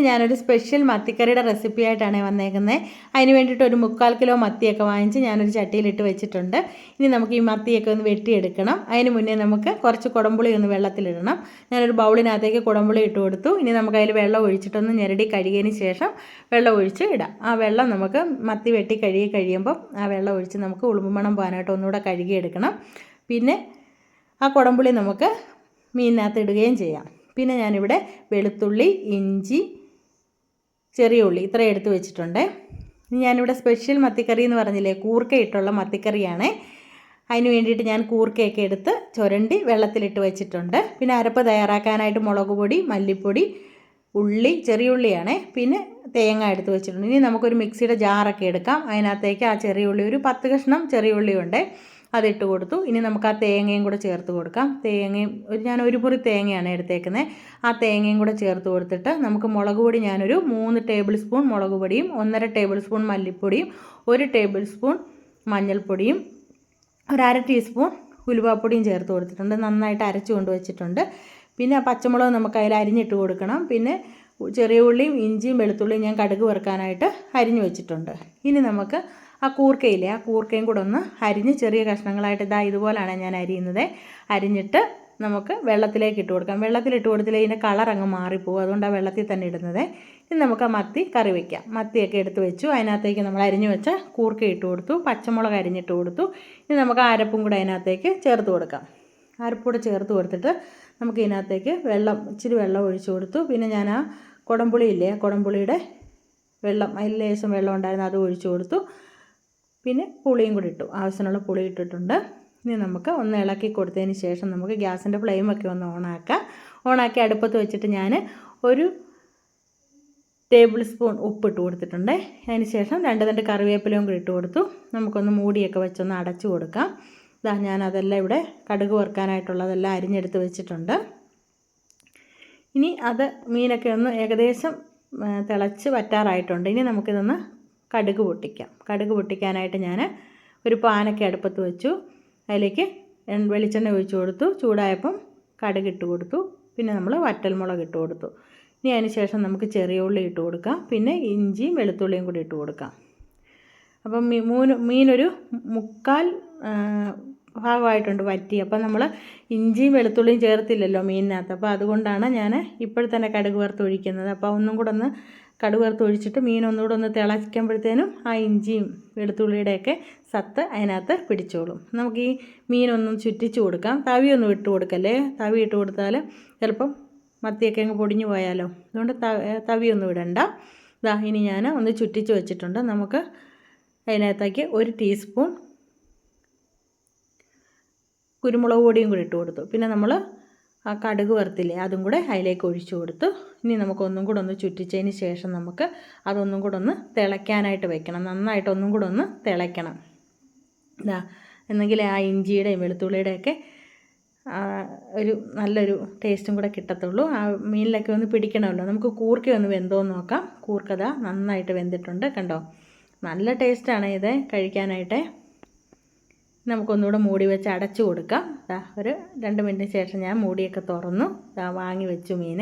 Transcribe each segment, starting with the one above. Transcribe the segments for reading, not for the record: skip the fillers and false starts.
ഞാനൊരു special മത്തിക്കറിയുടെ recipe ആയിട്ടാണ് വന്നേക്കുന്നത്. അതിന് വേണ്ടിയിട്ട് ഒരു 3/4 കിലോ മത്തിയൊക്കെ വാങ്ങിച്ച് ഞാനൊരു ചട്ടിയിലിട്ട് വെച്ചിട്ടുണ്ട്. ഇനി നമുക്ക് ഈ മത്തിയൊക്കെ ഒന്ന് വെട്ടിയെടുക്കണം. അതിന് മുന്നേ നമുക്ക് കുറച്ച് കുടംപുളി ഒന്ന് വെള്ളത്തിലിടണം. ഞാനൊരു ബൗളിനകത്തേക്ക് കുടംപുളി ഇട്ട് കൊടുത്തു. ഇനി നമുക്ക് അതിൽ വെള്ളം ഒഴിച്ചിട്ടൊന്ന് ഞെരടി കഴുകിയതിന് ശേഷം വെള്ളം ഒഴിച്ച് ഇടാം. ആ വെള്ളം നമുക്ക് മത്തി വെട്ടി കഴുകി കഴിയുമ്പം ആ വെള്ളം ഒഴിച്ച് നമുക്ക് ഉളുമ്പുമണം പോകാനായിട്ട് ഒന്നുകൂടെ കഴുകിയെടുക്കണം. പിന്നെ ആ കുടംപുളി നമുക്ക് മീനിനകത്ത് ഇടുകയും ചെയ്യാം. പിന്നെ ഞാനിവിടെ വെളുത്തുള്ളി, ഇഞ്ചി, ചെറിയ ഉള്ളി ഇത്രയും എടുത്ത് വെച്ചിട്ടുണ്ട്. ഞാനിവിടെ സ്പെഷ്യൽ മത്തിക്കറി എന്ന് പറഞ്ഞില്ലേ, കൂർക്കയിട്ടുള്ള മത്തിക്കറിയാണ്. അതിന് വേണ്ടിയിട്ട് ഞാൻ കൂർക്കയൊക്കെ എടുത്ത് ചുരണ്ടി വെള്ളത്തിലിട്ട് വെച്ചിട്ടുണ്ട്. പിന്നെ അരപ്പ് തയ്യാറാക്കാനായിട്ട് മുളക് പൊടി, മല്ലിപ്പൊടി, ഉള്ളി, ചെറിയ ഉള്ളിയാണ്, പിന്നെ തേങ്ങ എടുത്ത് വെച്ചിട്ടുണ്ട്. ഇനി നമുക്കൊരു മിക്സിയുടെ ജാറൊക്കെ എടുക്കാം. അതിനകത്തേക്ക് ആ ചെറിയ ഉള്ളി, ഒരു 10 കഷ്ണം ചെറിയ ഉള്ളി ഉണ്ട്, അതിട്ട് കൊടുത്തു. ഇനി നമുക്ക് ആ തേങ്ങയും കൂടെ ചേർത്ത് കൊടുക്കാം. തേങ്ങയും ഞാൻ ഒരു മുറി തേങ്ങയാണ് എടുത്തേക്കുന്നത്. ആ തേങ്ങയും കൂടെ ചേർത്ത് കൊടുത്തിട്ട് നമുക്ക് മുളക് പൊടി ഞാനൊരു 3 ടേബിൾ സ്പൂൺ മുളക് പൊടിയും 1.5 ടേബിൾ സ്പൂൺ മല്ലിപ്പൊടിയും 1 ടേബിൾ സ്പൂൺ മഞ്ഞൾപ്പൊടിയും 1/2 ടീസ്പൂൺ ഉലുവാപ്പൊടിയും ചേർത്ത് കൊടുത്തിട്ടുണ്ട്. നന്നായിട്ട് അരച്ചു കൊണ്ട് വെച്ചിട്ടുണ്ട്. പിന്നെ പച്ചമുളക് നമുക്ക് അതിൽ അരിഞ്ഞിട്ട് കൊടുക്കണം. പിന്നെ ചെറിയ ഉള്ളിയും ഇഞ്ചിയും വെളുത്തുള്ളിയും ഞാൻ കടുക് വറുക്കാനായിട്ട് അരിഞ്ഞു വെച്ചിട്ടുണ്ട്. ഇനി നമുക്ക് ആ കൂർക്കയില്ലേ, ആ കൂർക്കയും കൂടെ ഒന്ന് അരിഞ്ഞ് ചെറിയ കഷ്ണങ്ങളായിട്ട് ഇതുപോലാണ് ഞാൻ അരിയുന്നത്. അരിഞ്ഞിട്ട് നമുക്ക് വെള്ളത്തിലേക്ക് ഇട്ട് കൊടുക്കാം. വെള്ളത്തിലിട്ട് കൊടുത്തില്ലേ ഇതിൻ്റെ കളർ അങ്ങ് മാറിപ്പോകും. അതുകൊണ്ടാണ് വെള്ളത്തിൽ തന്നെ ഇടുന്നത്. ഇനി നമുക്ക് ആ മത്തി കറി വയ്ക്കാം. മത്തിയൊക്കെ എടുത്ത് വെച്ചു. അതിനകത്തേക്ക് നമ്മൾ അരിഞ്ഞു വെച്ച കൂർക്ക ഇട്ട് കൊടുത്തു. പച്ചമുളക് അരിഞ്ഞിട്ട് കൊടുത്തു. ഇനി നമുക്ക് ആ അരപ്പും കൂടെ അതിനകത്തേക്ക് ചേർത്ത് കൊടുക്കാം. അരപ്പൂടെ ചേർത്ത് കൊടുത്തിട്ട് നമുക്ക് ഇതിനകത്തേക്ക് ഇച്ചിരി വെള്ളം ഒഴിച്ചു കൊടുത്തു. പിന്നെ ഞാൻ ആ കുടംപുളിയില്ലേ, കുടംപുളിയുടെ വെള്ളം, അതിൽ ലേശം വെള്ളം ഉണ്ടായിരുന്നു, അത് ഒഴിച്ചു കൊടുത്തു. പിന്നെ പുളിയും കൂടി ഇട്ടു, ആവശ്യത്തിനുള്ള പുളി ഇട്ടിട്ടുണ്ട്. ഇനി നമുക്ക് ഒന്ന് ഇളക്കി കൊടുത്തതിന് ശേഷം നമുക്ക് ഗ്യാസിൻ്റെ ഫ്ലെയിമൊക്കെ ഒന്ന് ഓണാക്കി അടുപ്പത്ത് വെച്ചിട്ട് ഞാൻ 1 ടേബിൾ സ്പൂൺ ഉപ്പിട്ട് കൊടുത്തിട്ടുണ്ട്. അതിന് ശേഷം 2 തണ്ട് കറിവേപ്പിലയും കൂടി ഇട്ട് കൊടുത്തു. നമുക്കൊന്ന് മൂടിയൊക്കെ വെച്ചൊന്ന് അടച്ചു കൊടുക്കാം. ഞാൻ അതെല്ലാം ഇവിടെ കടുക് വറുക്കാനായിട്ടുള്ളതെല്ലാം അരിഞ്ഞെടുത്ത് വെച്ചിട്ടുണ്ട്. ഇനി മീനൊക്കെ ഒന്ന് ഏകദേശം തിളച്ച് വറ്റാറായിട്ടുണ്ട്. ഇനി നമുക്കിതൊന്ന് കടുക് പൊട്ടിക്കാം. കടുക് പൊട്ടിക്കാനായിട്ട് ഞാൻ ഒരു പാനൊക്കെ അടുപ്പത്ത് വെച്ചു. അതിലേക്ക് വെളിച്ചെണ്ണ ഒഴിച്ചു കൊടുത്തു. ചൂടായപ്പം കടുക് ഇട്ട് കൊടുത്തു. പിന്നെ നമ്മൾ വറ്റൽമുളക് ഇട്ട് കൊടുത്തു. ഇനി അതിന് ശേഷം നമുക്ക് ചെറിയ ഉള്ളി ഇട്ട് കൊടുക്കാം. പിന്നെ ഇഞ്ചിയും വെളുത്തുള്ളിയും കൂടി ഇട്ട് കൊടുക്കാം. അപ്പം മീനൊരു 3/4 ഭാഗമായിട്ടുണ്ട് വറ്റി. അപ്പം നമ്മൾ ഇഞ്ചിയും വെളുത്തുള്ളിയും ചേർത്തില്ലല്ലോ മീനിനകത്ത്. അപ്പോൾ അതുകൊണ്ടാണ് ഞാൻ ഇപ്പോഴത്തന്നെ കടുക് വറുത്ത് ഒഴിക്കുന്നത്. അപ്പോൾ ഒന്നും കൂടെ ഒന്ന് കടുക് വറുത്ത് ഒഴിച്ചിട്ട് മീൻ ഒന്നുകൂടെ ഒന്ന് തിളയ്ക്കുമ്പോഴത്തേനും ആ ഇഞ്ചിയും വെളുത്തുള്ളിയുടെയൊക്കെ സത്ത് അതിനകത്ത് പിടിച്ചോളും. നമുക്ക് ഈ മീനൊന്നും ചുറ്റിച്ച് കൊടുക്കാം. തവിയൊന്നും ഇട്ട് കൊടുക്കല്ലേ. തവി ഇട്ട് കൊടുത്താൽ ചിലപ്പം മത്തിയൊക്കെ അങ്ങ് പൊടിഞ്ഞു പോയാലോ. അതുകൊണ്ട് തവിയൊന്നും ഇടണ്ട. ഇനി ഞാൻ ഒന്ന് ചുറ്റിച്ച് വെച്ചിട്ടുണ്ട്. നമുക്ക് അതിനകത്തേക്ക് 1 ടീസ്പൂൺ കുരുമുളക് പൊടിയും കൂടി ഇട്ട് കൊടുത്തു. പിന്നെ നമ്മൾ ആ കടുക് വറുത്തില്ലേ, അതും കൂടെ അതിലേക്ക് ഒഴിച്ചു കൊടുത്തു. ഇനി നമുക്കൊന്നും കൂടെ ഒന്ന് ചുറ്റിച്ചതിന് ശേഷം നമുക്ക് അതൊന്നും കൂടെ ഒന്ന് തിളയ്ക്കാനായിട്ട് വെക്കണം. നന്നായിട്ട് ഒന്നും കൂടെ ഒന്ന് തിളയ്ക്കണം. എന്നെങ്കിൽ ആ ഇഞ്ചിയുടെയും വെളുത്തുള്ളിയുടെയൊക്കെ ഒരു നല്ലൊരു ടേസ്റ്റും കൂടെ കിട്ടത്തുള്ളൂ. ആ മീനിലൊക്കെ ഒന്ന് പിടിക്കണമല്ലോ. നമുക്ക് കൂർക്ക ഒന്ന് വെന്തോന്ന് നോക്കാം. കൂർക്കത നന്നായിട്ട് വെന്തിട്ടുണ്ട്, കണ്ടോ. നല്ല ടേസ്റ്റാണ് ഇത് കഴിക്കാനായിട്ട്. നമുക്കൊന്നുകൂടെ മൂടി വെച്ച് അടച്ചു കൊടുക്കാം. ഒരു 2 മിനിറ്റിന് ശേഷം ഞാൻ മൂടിയൊക്കെ തുറന്നു. വാങ്ങി വെച്ചു മീൻ.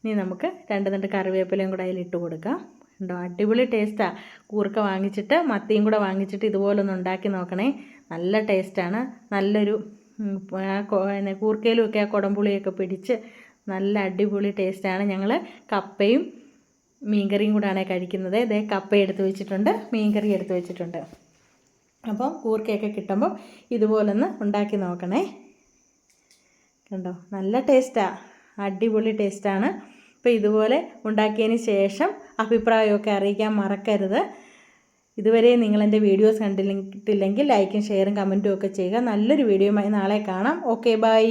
ഇനി നമുക്ക് 2 തണ്ട് കറിവേപ്പിലയും കൂടെ അതിലിട്ട് കൊടുക്കാം. ഉണ്ടോ, അടിപൊളി ടേസ്റ്റാണ്. കൂർക്ക വാങ്ങിച്ചിട്ട് മത്തിയും കൂടെ വാങ്ങിച്ചിട്ട് ഇതുപോലൊന്ന് ഉണ്ടാക്കി നോക്കണേ. നല്ല ടേസ്റ്റാണ്. നല്ലൊരു കൂർക്കയിലുമൊക്കെ ആ കുടംപുളിയൊക്കെ പിടിച്ച് നല്ല അടിപൊളി ടേസ്റ്റാണ്. ഞങ്ങൾ കപ്പയും മീൻകറിയും കൂടെയാണ് കഴിക്കുന്നത്. കപ്പ എടുത്ത് വെച്ചിട്ടുണ്ട്, മീൻകറി എടുത്ത് വെച്ചിട്ടുണ്ട്. അപ്പം കൂർക്കയൊക്കെ കിട്ടുമ്പോൾ ഇതുപോലൊന്ന് ഉണ്ടാക്കി നോക്കണേ. കണ്ടോ, നല്ല ടേസ്റ്റാണ്, അടിപൊളി ടേസ്റ്റാണ്. അപ്പോൾ ഇതുപോലെ ഉണ്ടാക്കിയതിന് ശേഷം അഭിപ്രായമൊക്കെ അറിയിക്കാൻ മറക്കരുത്. ഇതുവരെ നിങ്ങളെൻ്റെ വീഡിയോസ് കണ്ടിട്ടില്ലെങ്കിൽ ലൈക്കും ഷെയറും കമൻറ്റും ഒക്കെ ചെയ്യുക. നല്ലൊരു വീഡിയോയുമായി നാളെ കാണാം. Okay, by.